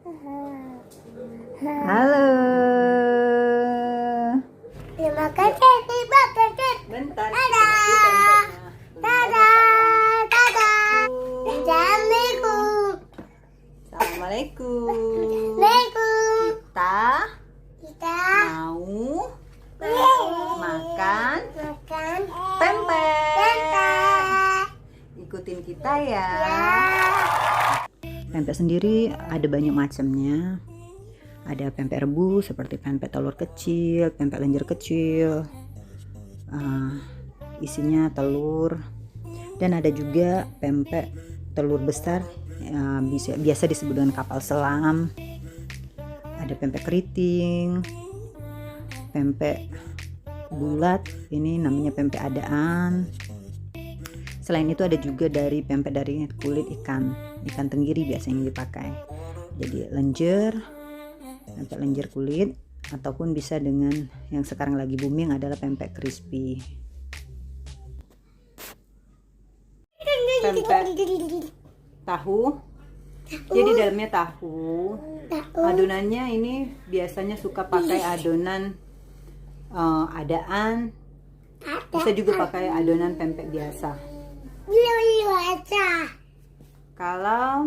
Halo. Terima kasih Tiba Tiba. Bentar. Dadah. Dadah. Dadah. Assalamualaikum. Assalamualaikum. Assalamualaikum. Kita Kita mau makan makan pempek. pempek. Ikutin kita ya. Ya. Pempek sendiri ada banyak macamnya. Ada pempek rebus seperti pempek telur kecil, pempek lenjer kecil, isinya telur, dan ada juga pempek telur besar, biasa disebut dengan kapal selam. Ada pempek keriting, pempek bulat, ini namanya pempek adaan. Selain itu ada juga dari pempek dari kulit ikan tenggiri biasanya dipakai. Jadi lenjer, pempek lenjer kulit, ataupun bisa dengan yang sekarang lagi booming adalah pempek crispy. Pempek tahu. Jadi dalamnya tahu. Adonannya ini biasanya suka pakai adonan adaan. Bisa juga pakai adonan pempek biasa. Kalau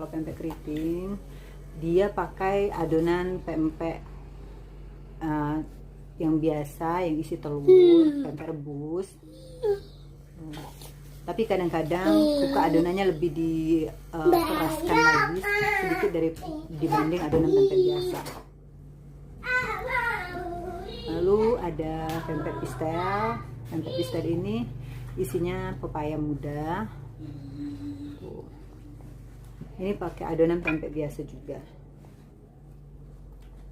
pempek keriting, dia pakai adonan pempek yang biasa, yang isi telur, pempek rebus. Tapi kadang-kadang suka adonannya lebih dikeraskan lagi sedikit dibanding adonan pempek biasa. Lalu ada pempek pistel. Pempek pistel ini isinya pepaya muda. Ini pakai adonan pempek biasa juga.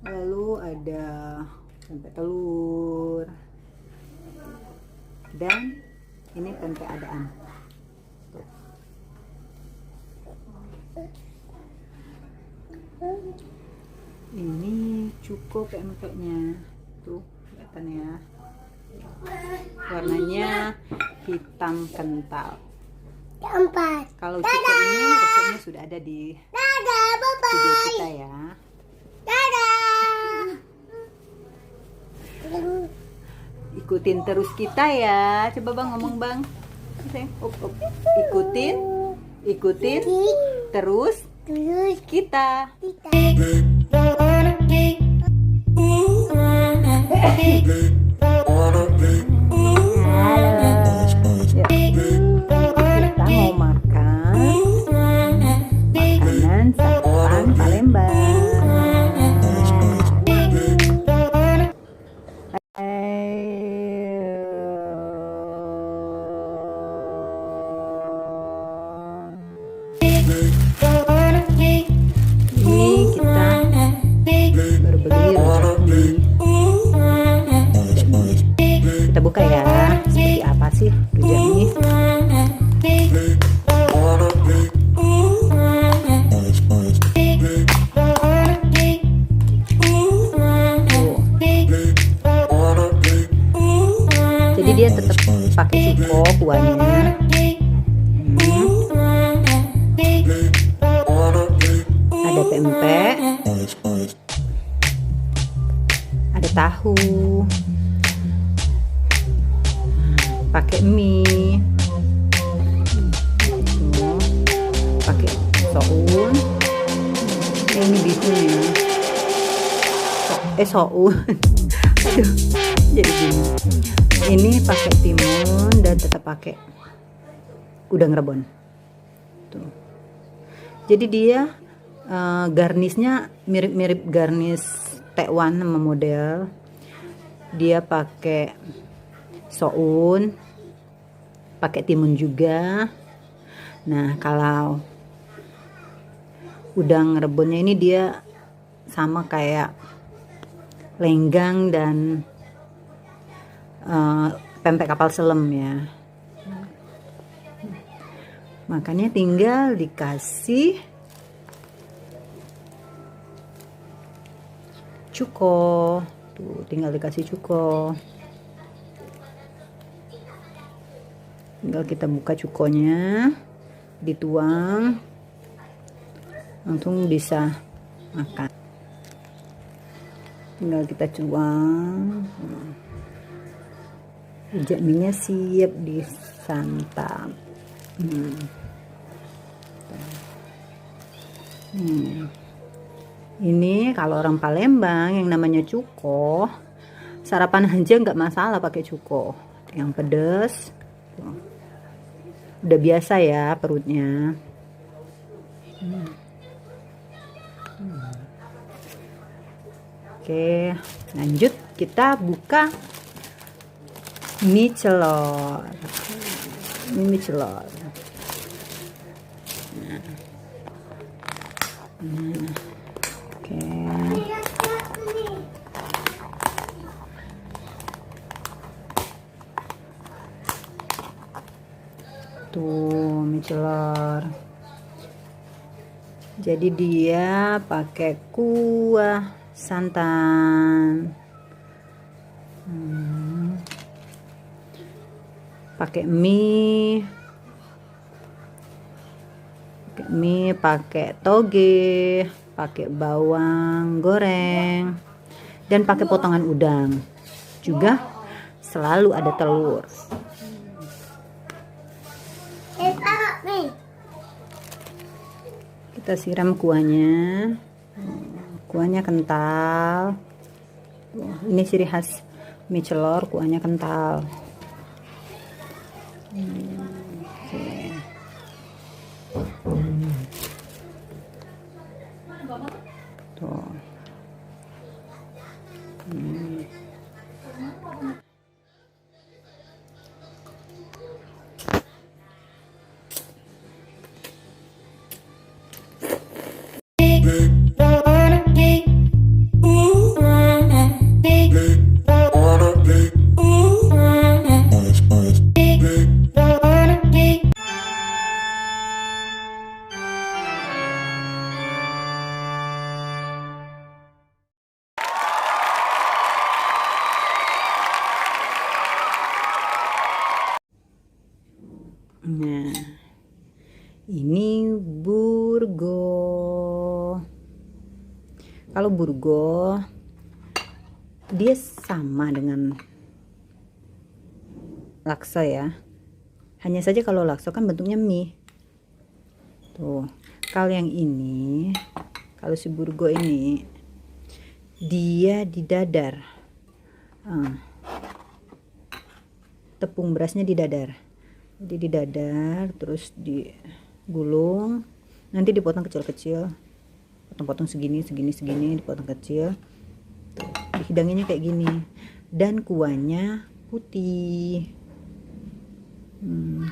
Lalu ada pempek telur, dan ini pempek adaan. Ini cukup pempeknya, tuh kelihatan ya. Warnanya hitam kental. Empat. Kalau cuko ini resepnya sudah ada di Dadah, bye video bye. kita ya. Dadah. Ikutin terus kita ya. Coba bang ngomong bang. Ikutin terus Terus kita. kita. Kita mau makan makanan sasaran Palembang. Ini kita baru beli rujak mie. Kita buka ya, seperti apa sih rujak mie. Jadi dia tetap pakai cuko kuahnya. Ada pempek, ada tahu, pakai mie, pakai soun. Ini bihunnya, soun. Aduh, jadi gini. Ini pakai timun dan tetap pakai udang rebon. Tuh. Jadi dia garnisnya mirip-mirip garnis tekwan sama model. Dia pakai soun, pakai timun juga. Nah, kalau udang rebonnya ini dia sama kayak lenggang dan pempek kapal selam ya. Makanya tinggal dikasih cuko. Tuh, tinggal dikasih cuko. Tinggal kita buka cukonya, dituang. langsung bisa makan. Tinggal kita cuang. Rujak mie-nya siap disantap. Ini kalau orang Palembang yang namanya cuko, sarapan aja nggak masalah pakai cuko yang pedes. Udah biasa ya perutnya. Oke, lanjut kita buka mie celor. Ini mie celor. Oke. Tuh mie celor. Jadi dia pakai kuah santan. Pakai mie, pakai toge, pakai bawang goreng, dan pakai potongan udang. Juga selalu ada telur. Kita siram kuahnya. Kuahnya kental. Ini ciri khas mie celor, kuahnya kental. Tuh. Nah, ini burgo. Kalau burgo dia sama dengan laksa ya. Hanya saja kalau laksa kan bentuknya mie. Tuh, kalau yang ini, kalau si burgo ini dia di dadar. Tepung berasnya di dadar. Jadi di dadar, terus digulung, nanti dipotong kecil-kecil, potong-potong segini, dipotong kecil. Tuh, dihidanginnya kayak gini, dan kuahnya putih.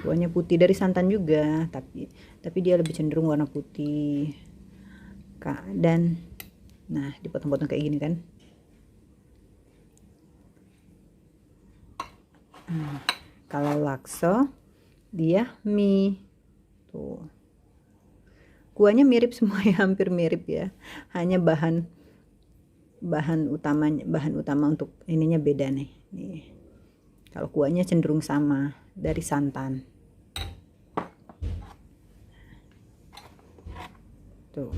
Kuahnya putih dari santan juga, tapi dia lebih cenderung warna putih. Dan nah dipotong-potong kayak gini kan. Kalau lakso dia mie. Tuh, kuahnya mirip semua ya, hampir mirip ya, hanya bahan utama untuk ininya beda nih. Kalau kuahnya cenderung sama dari santan. Tuh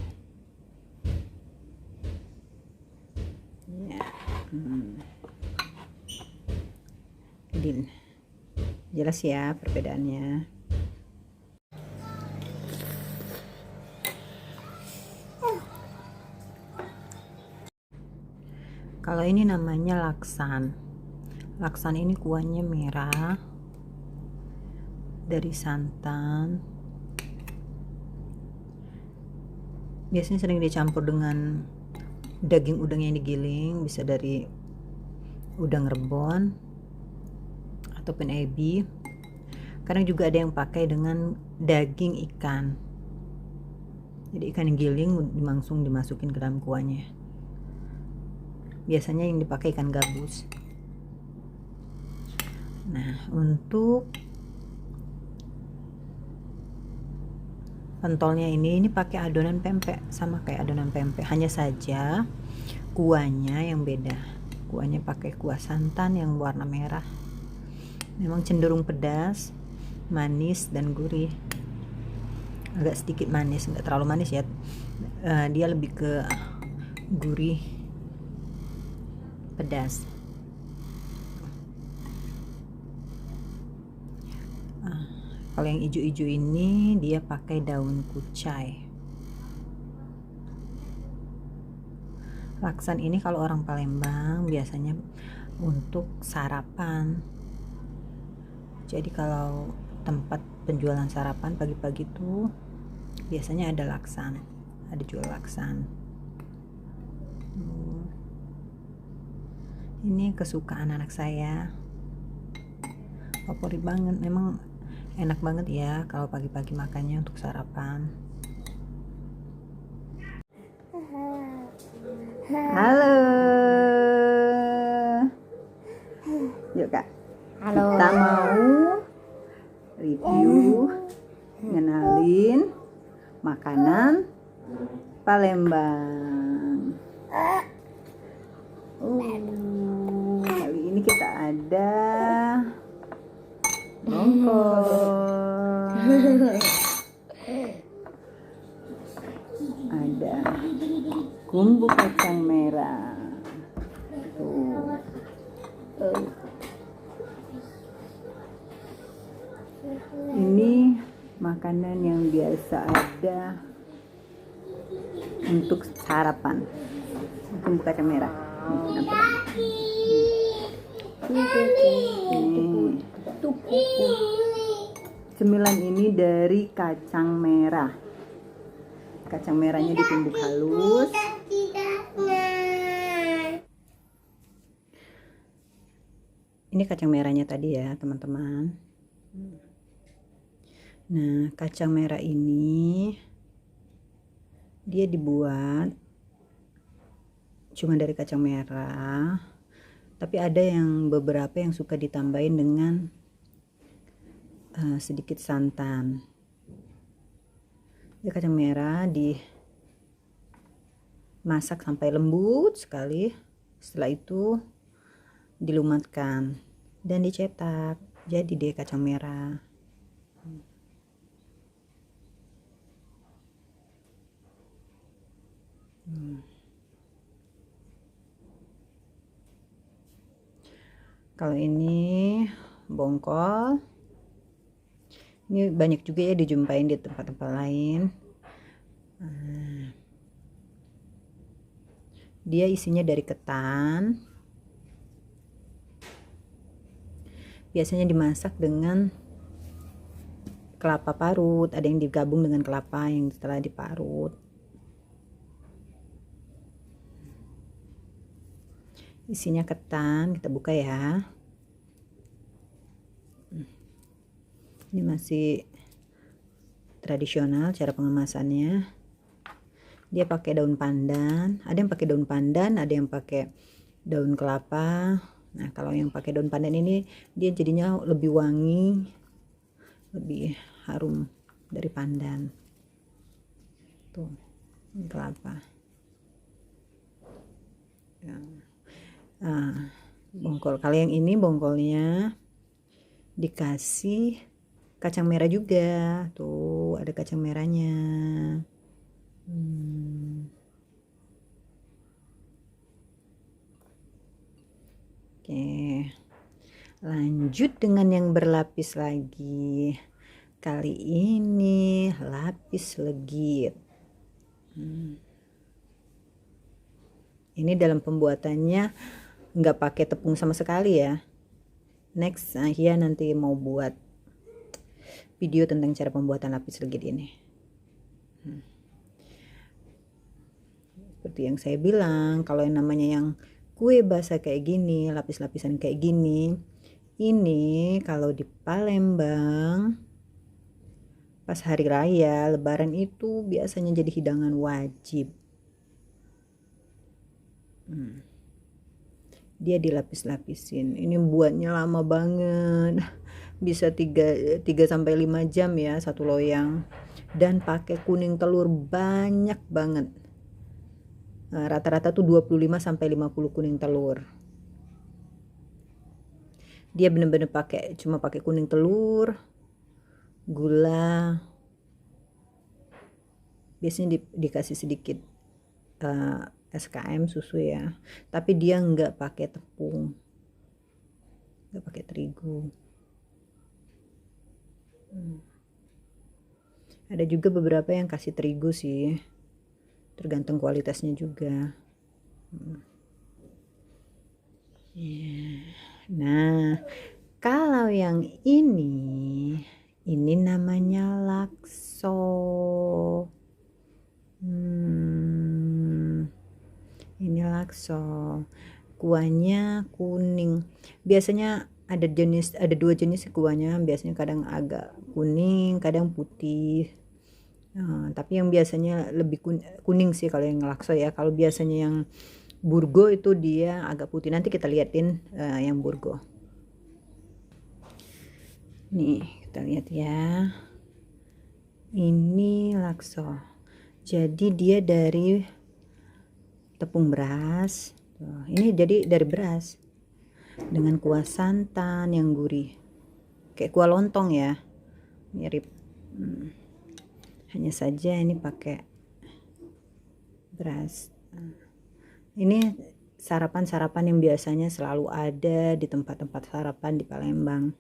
ya. Jelas ya perbedaannya. Kalau ini namanya laksan. Laksan ini kuahnya merah dari santan. Biasanya sering dicampur dengan daging udang yang digiling, bisa dari udang rebon ataupun ebi. Kadang juga ada yang pakai dengan daging ikan. Jadi ikan yang giling langsung dimasukin ke dalam kuahnya. Biasanya yang dipakai ikan gabus. Nah, untuk pentolnya ini pakai adonan pempek, sama kayak adonan pempek, hanya saja kuahnya yang beda. Kuahnya pakai kuah santan yang warna merah. Memang cenderung pedas, manis dan gurih. Agak sedikit manis, nggak terlalu manis ya, Dia lebih ke gurih, pedas. Kalau yang hijau-hijau ini dia pakai daun kucai. Laksan ini kalau orang Palembang biasanya untuk sarapan. Jadi kalau tempat penjualan sarapan pagi-pagi tuh biasanya ada laksan, ada jual laksan. Ini kesukaan anak saya, favorit banget. Memang enak banget ya kalau pagi-pagi makannya untuk sarapan. Halo. Yuk Kak. Halo. Kita mau review, ngenalin makanan Palembang. Kali ini kita ada bongkol, ada bumbu kacang merah. Ini makanan yang biasa ada untuk sarapan, bumbu kacang merah. Cemilan ini dari kacang merah. Kacang merahnya ditumbuk halus. Ini kacang merahnya tadi ya, teman-teman. Nah, kacang merah ini dia dibuat cuma dari kacang merah, tapi ada yang beberapa yang suka ditambahin dengan sedikit santan. Ini kacang merah dimasak sampai lembut sekali. Setelah itu dilumatkan dan dicetak, jadi deh kacang merah. Kalau ini bongkol, ini banyak juga ya dijumpain di tempat-tempat lain. Dia isinya dari ketan, biasanya dimasak dengan kelapa parut, ada yang digabung dengan kelapa yang setelah diparut. Isinya ketan, kita buka ya. Ini masih tradisional cara pengemasannya. Dia pakai daun pandan, ada yang pakai daun pandan, ada yang pakai daun kelapa. Nah, kalau yang pakai daun pandan ini dia jadinya lebih wangi, lebih harum dari pandan. Tuh, ini kelapa. Ya. Nah, bongkol. Kalau yang ini bongkolnya dikasih kacang merah juga. Tuh, ada kacang merahnya. Oke, lanjut dengan yang berlapis lagi. Kali ini lapis legit. Ini dalam pembuatannya nggak pakai tepung sama sekali ya. Next, Ahia nanti mau buat video tentang cara pembuatan lapis legit ini. Seperti yang saya bilang, kalau yang namanya yang kue basah kayak gini, lapis-lapisan kayak gini, ini kalau di Palembang pas hari raya Lebaran itu biasanya jadi hidangan wajib. Dia dilapis-lapisin. Ini buatnya lama banget, bisa 3 sampai 5 jam ya satu loyang, dan pakai kuning telur banyak banget. Rata-rata tuh 25 sampai 50 kuning telur. Dia bener-bener cuma pakai kuning telur, gula, biasanya dikasih sedikit SKM susu ya, tapi dia nggak pakai tepung, nggak pakai terigu. Ada juga beberapa yang kasih terigu sih, tergantung kualitasnya juga. Nah, kalau yang ini namanya lakso. Ini lakso. Kuahnya kuning. Biasanya ada dua jenis kuahnya. Biasanya kadang agak kuning, kadang putih. Tapi yang biasanya lebih kuning sih kalau yang lakso ya. Kalau biasanya yang burgo itu dia agak putih. Nanti kita liatin yang burgo. Nih, kita lihat ya. Ini lakso. Jadi dia dari tepung beras. Ini jadi dari beras dengan kuah santan yang gurih, kayak kuah lontong ya, mirip. Hanya saja ini pakai beras. Ini sarapan-sarapan yang biasanya selalu ada di tempat-tempat sarapan di Palembang.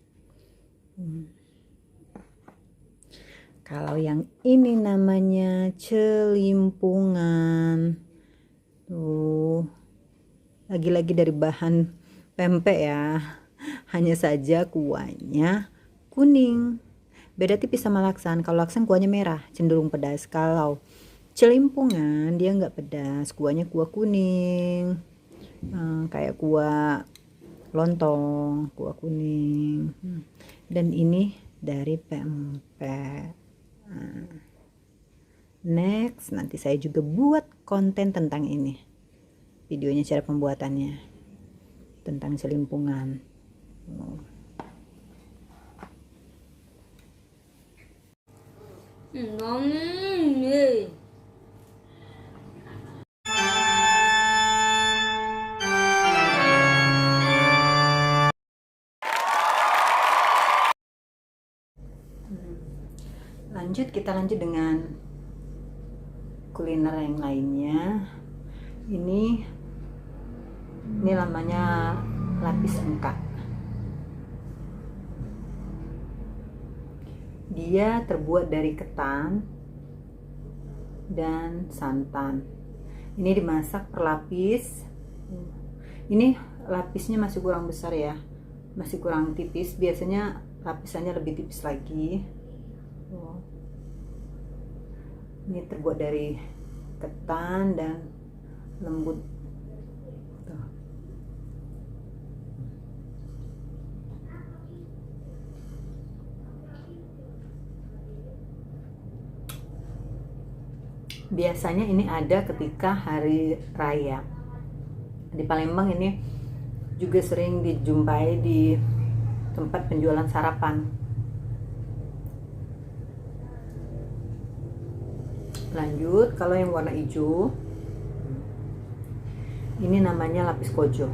Kalau yang ini namanya celimpungan. Tuh, lagi-lagi dari bahan pempek ya. Hanya saja kuahnya kuning. Beda tipis sama laksan. Kalau laksan kuahnya merah, cenderung pedas. Kalau celimpungan dia nggak pedas, kuahnya kuah kuning. Kayak kuah lontong, kuah kuning. Dan ini dari pempek. Next, nanti saya juga buat konten tentang ini, videonya cara pembuatannya tentang celimpungan. Kita lanjut dengan kuliner yang lainnya. Ini namanya lapis engkak. Dia terbuat dari ketan dan santan. Ini dimasak per lapis. Ini lapisnya masih kurang besar ya, masih kurang tipis. Biasanya lapisannya lebih tipis lagi. Ini terbuat dari ketan dan lembut. Tuh. Biasanya ini ada ketika hari raya. Di Palembang ini juga sering dijumpai di tempat penjualan sarapan. Lanjut, kalau yang warna hijau ini namanya lapis kojo.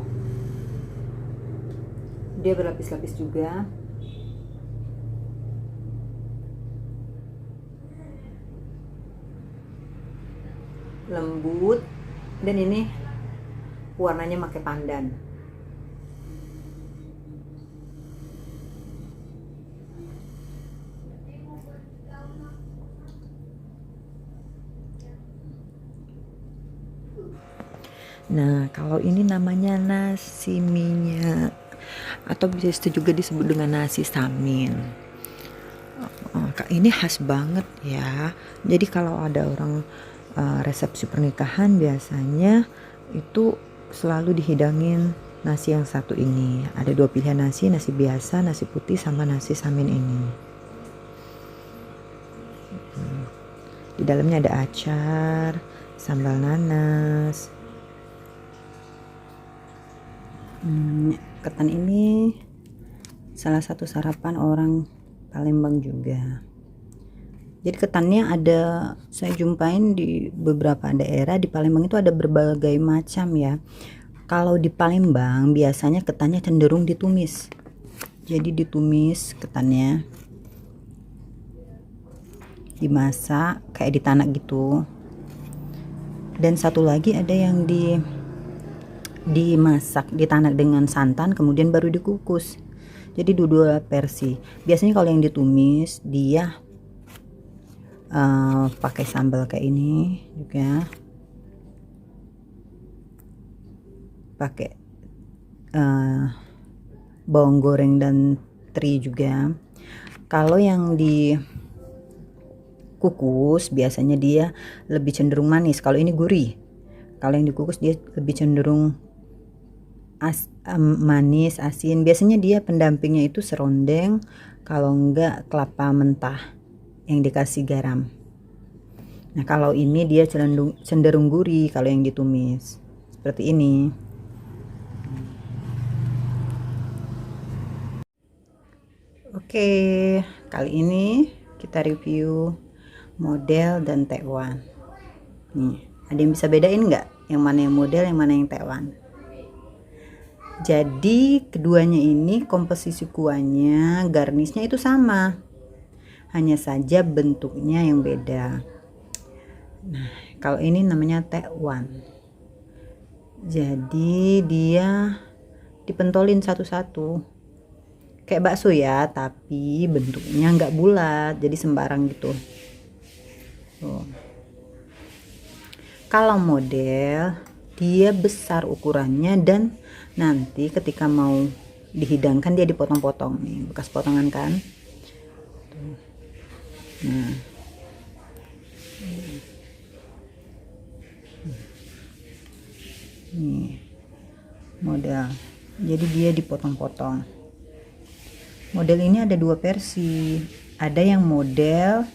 Dia berlapis-lapis juga. Lembut, dan ini warnanya pakai pandan. Nah, kalau ini namanya nasi minyak, atau bisa juga disebut dengan nasi samin. Ini khas banget ya. Jadi kalau ada orang resepsi pernikahan, biasanya itu selalu dihidangin nasi yang satu ini. Ada dua pilihan nasi biasa, nasi putih, sama nasi samin ini. Di dalamnya ada acar, sambal nanas. Ketan ini salah satu sarapan orang Palembang juga. Jadi ketannya ada, saya jumpain di beberapa daerah di Palembang itu ada berbagai macam ya. Kalau di Palembang biasanya ketannya cenderung ditumis. Jadi ditumis ketannya. dimasak kayak ditanak gitu. Dan satu lagi ada yang dimasak ditanak dengan santan kemudian baru dikukus. Jadi dua versi. Biasanya kalau yang ditumis dia pakai sambal kayak ini juga, pakai bawang goreng dan teri juga. Kalau yang dikukus biasanya dia lebih cenderung manis, kalau ini gurih. Kalau yang dikukus dia lebih cenderung manis, asin. Biasanya dia pendampingnya itu serondeng, kalau enggak kelapa mentah yang dikasih garam. Nah kalau ini dia cenderung gurih kalau yang ditumis seperti ini. Oke, kali ini kita review model dan tekwan. Nih, ada yang bisa bedain nggak yang mana yang model, yang mana yang tekwan? Jadi keduanya ini komposisi kuahnya, garnisnya itu sama, hanya saja bentuknya yang beda. Nah kalau ini namanya tekwan, jadi dia dipentolin satu-satu kayak bakso ya, tapi bentuknya nggak bulat, jadi sembarang gitu. Tuh. Kalau model dia besar ukurannya dan nanti ketika mau dihidangkan dia dipotong-potong nih, bekas potongan kan. Tuh. Nah nih model, jadi dia dipotong-potong. Model ini ada dua versi, ada yang model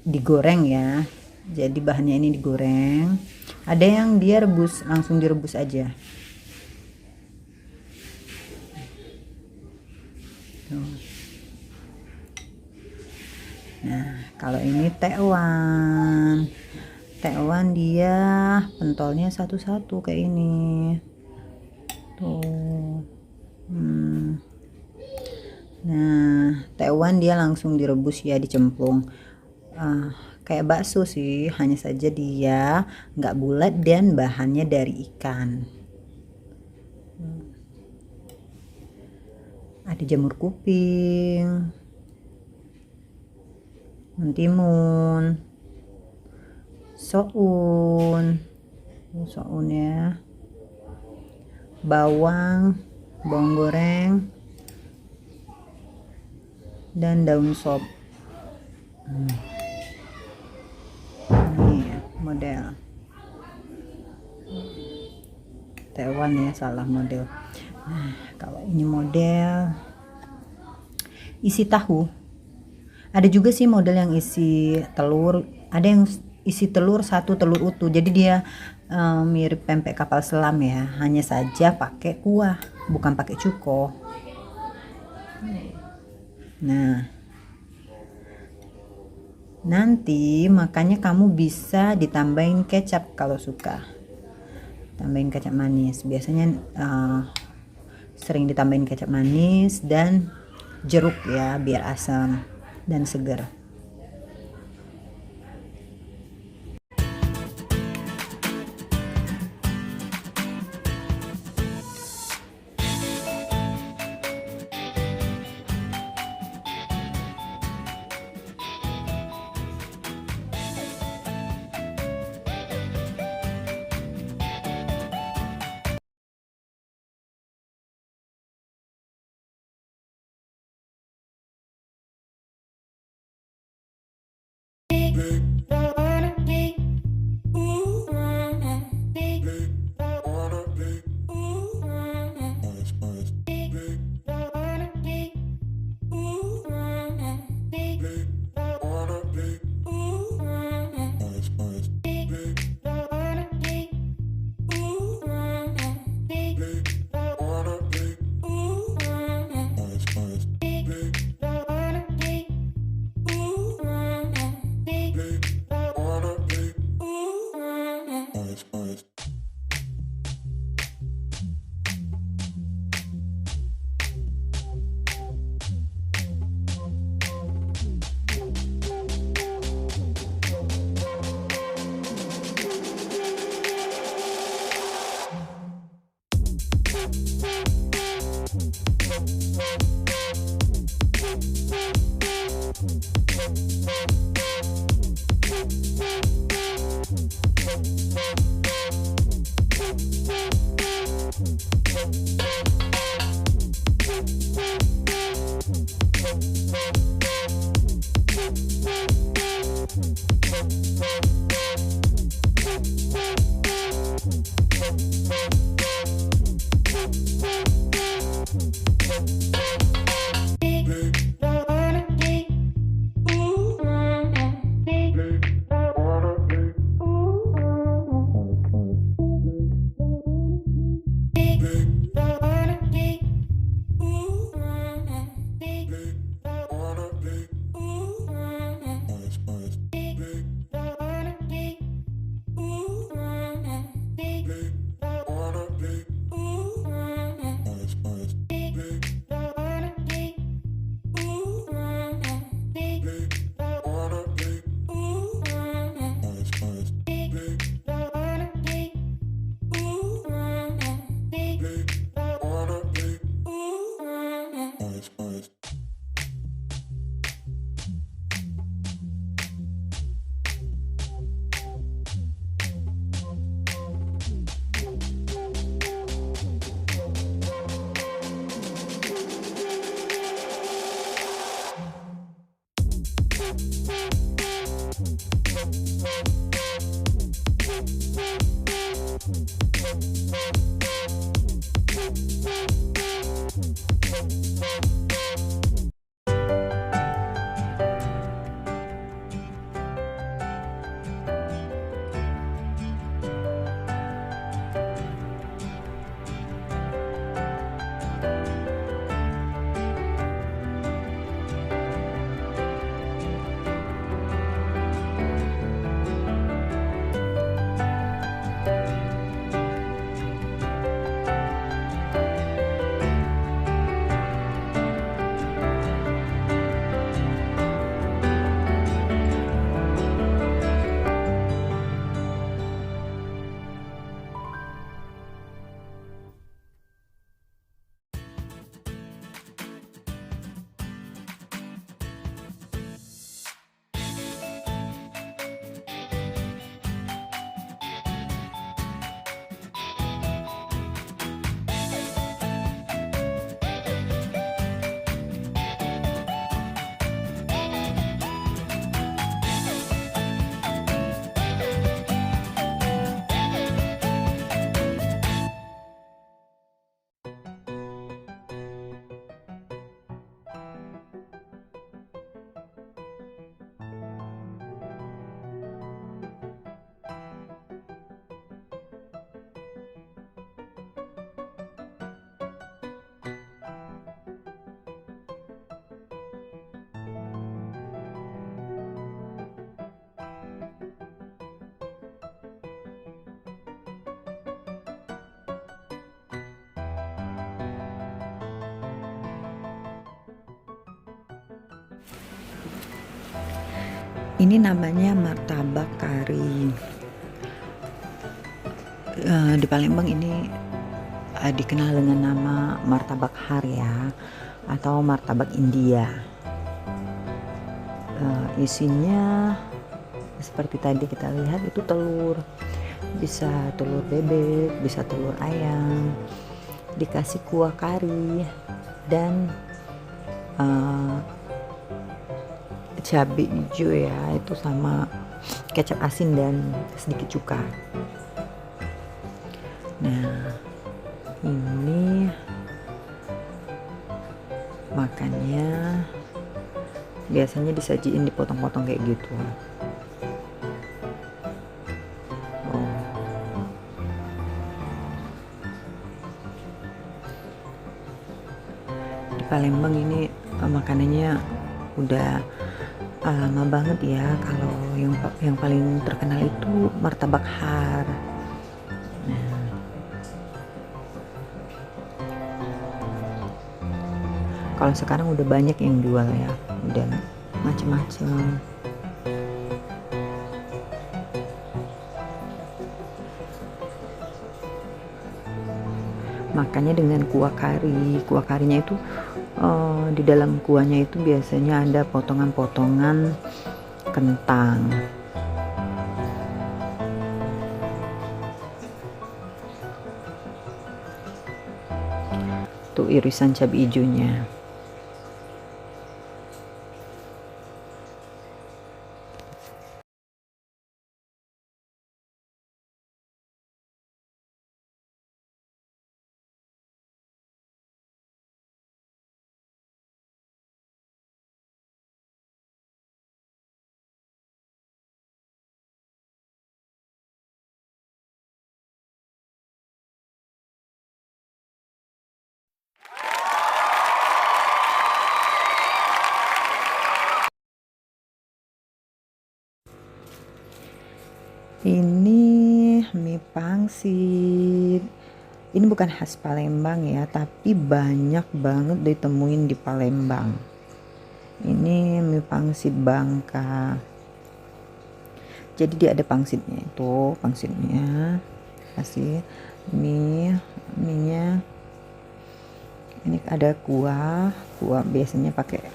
digoreng ya, jadi bahannya ini digoreng. Ada yang dia rebus, langsung direbus aja. Tuh. Nah kalau ini tekwan, tekwan dia pentolnya satu-satu kayak ini tuh. Nah tekwan dia langsung direbus ya, dicemplung. Kayak bakso sih, hanya saja dia nggak bulat dan bahannya dari ikan. Ada jamur kuping, mentimun, soun ya, bawang goreng, dan daun sop. Ini model tekwan ya, salah model. Nah kalau ini model isi tahu. Ada juga sih model yang isi telur, ada yang isi telur satu telur utuh, jadi dia mirip pempek kapal selam ya, hanya saja pakai kuah bukan pakai cuko. Nah nanti makanya kamu bisa ditambahin kecap kalau suka, tambahin kecap manis. Biasanya sering ditambahin kecap manis dan jeruk ya, biar asam dan segar. Ini namanya martabak kari. Di Palembang ini dikenal dengan nama martabak Harya atau martabak India. Isinya seperti tadi kita lihat itu telur, bisa telur bebek, bisa telur ayam, dikasih kuah kari dan cabai hijau ya, itu sama kecap asin dan sedikit cuka. Nah, ini makannya biasanya disajiin dipotong-potong kayak gitu. Di Palembang ini makanannya udah lama banget ya. Kalau yang paling terkenal itu martabak har. Nah, kalau sekarang udah banyak yang jual ya, udah macem-macem. Makannya dengan kuah kari. Kuah karinya itu di dalam kuahnya itu biasanya ada potongan-potongan kentang. Tuh irisan cabai hijaunya. Ini mie pangsit. Ini bukan khas Palembang ya, tapi banyak banget ditemuin di Palembang. Ini mie pangsit Bangka. Jadi dia ada pangsitnya itu, pangsitnya kasih minyak. Ini ada kuah biasanya pakai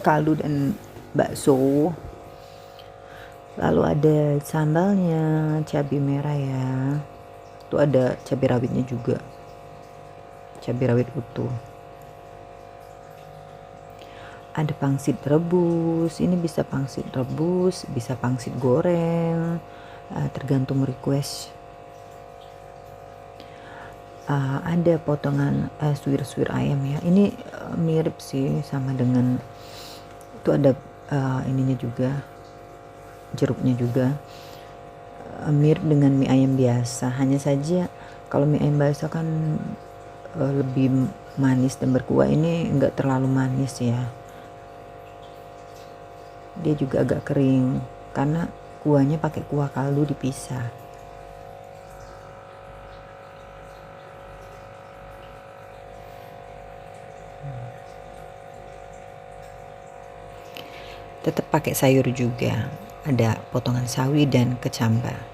kaldu dan bakso. Lalu ada sambalnya, cabai merah ya. Itu ada cabai rawitnya juga, cabai rawit utuh. Ada pangsit rebus, ini bisa pangsit rebus, bisa pangsit goreng, tergantung request. Ada potongan suwir-suwir ayam ya, ini mirip sih sama dengan itu, ada ininya juga, jeruknya juga, mirip dengan mie ayam biasa. Hanya saja kalau mie ayam biasa kan lebih manis dan berkuah, ini enggak terlalu manis ya. Dia juga agak kering karena kuahnya pakai kuah kaldu dipisah. Tetap pakai sayur juga, ada potongan sawi dan kecambah.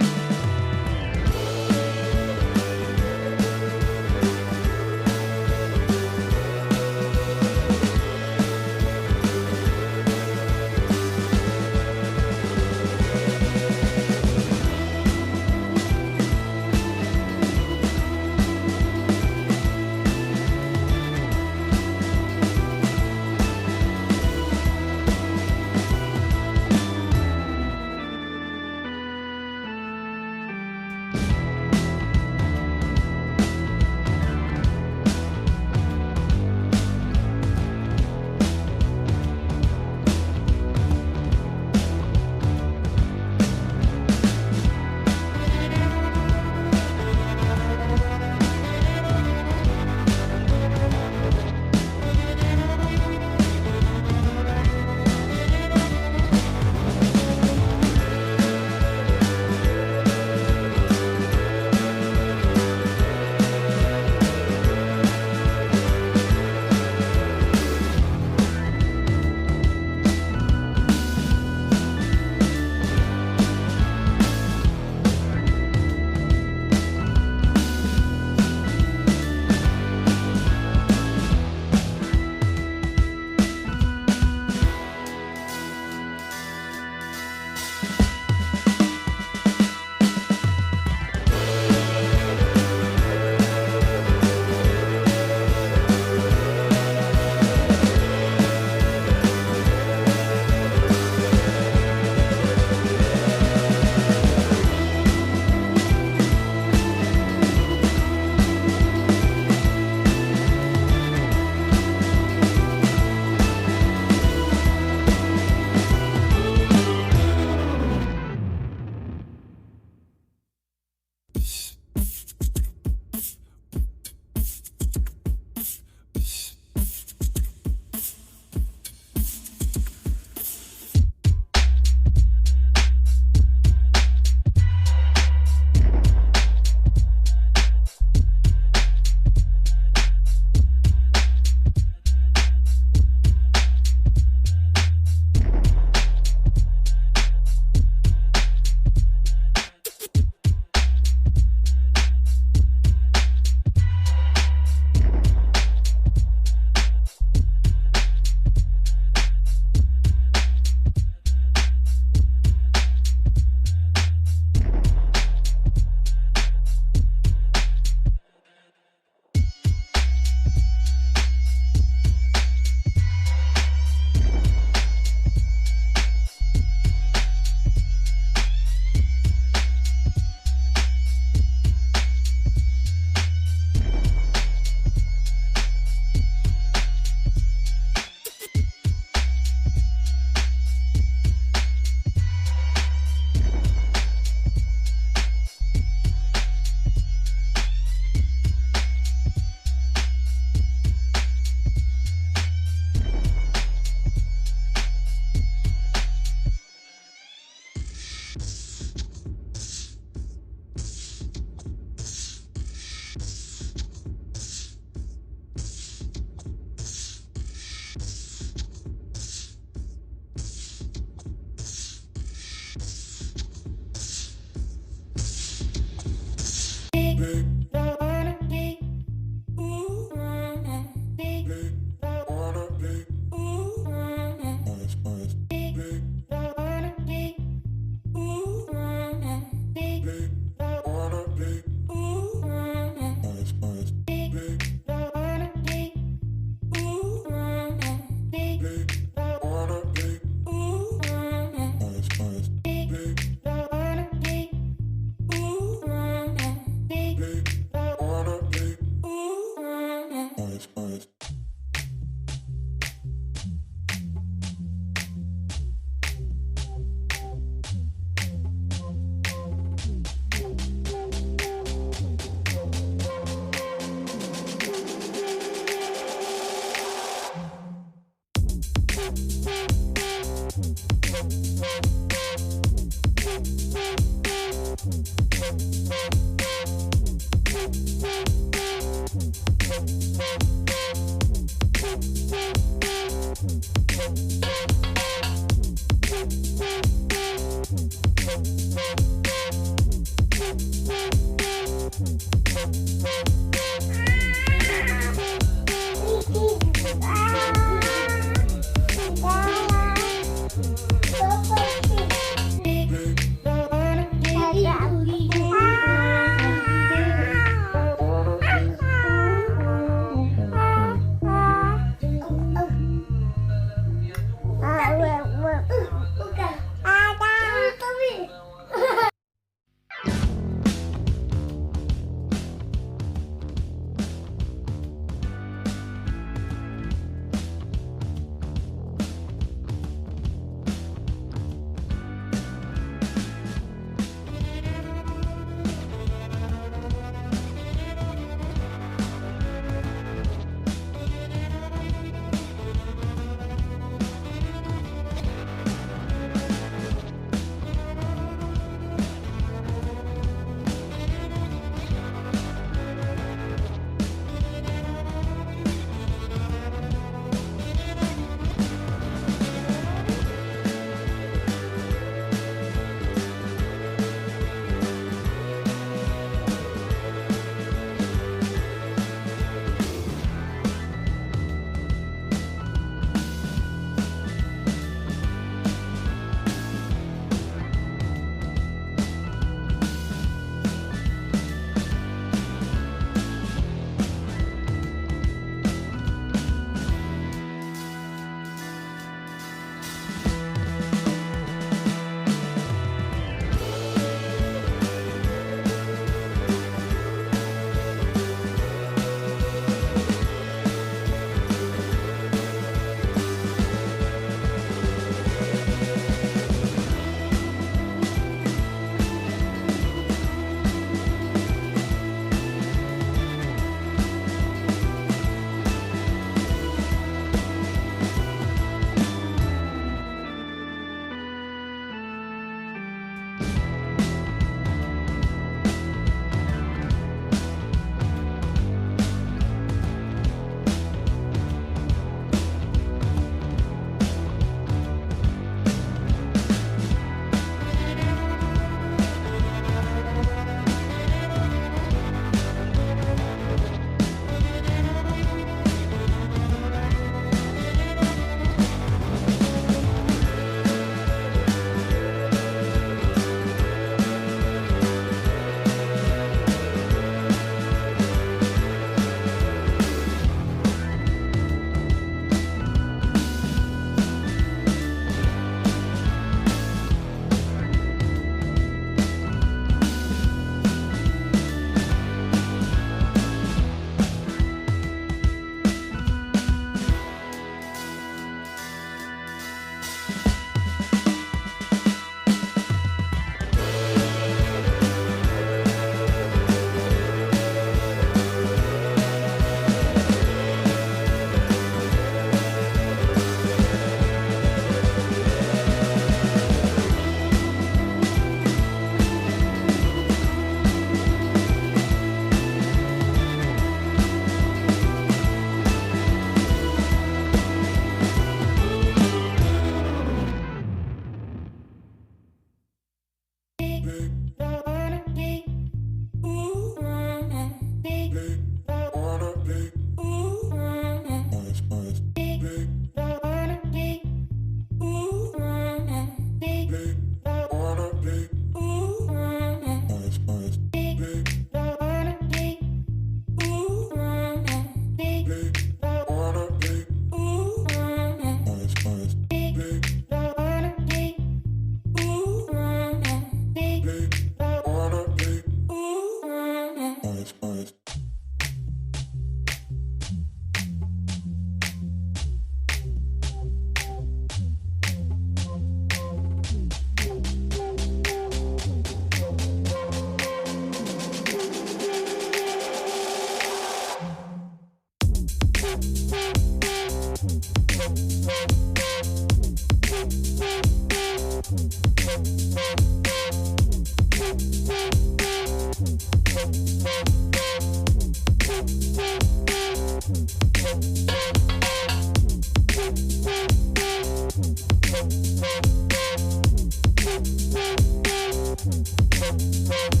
Dadah.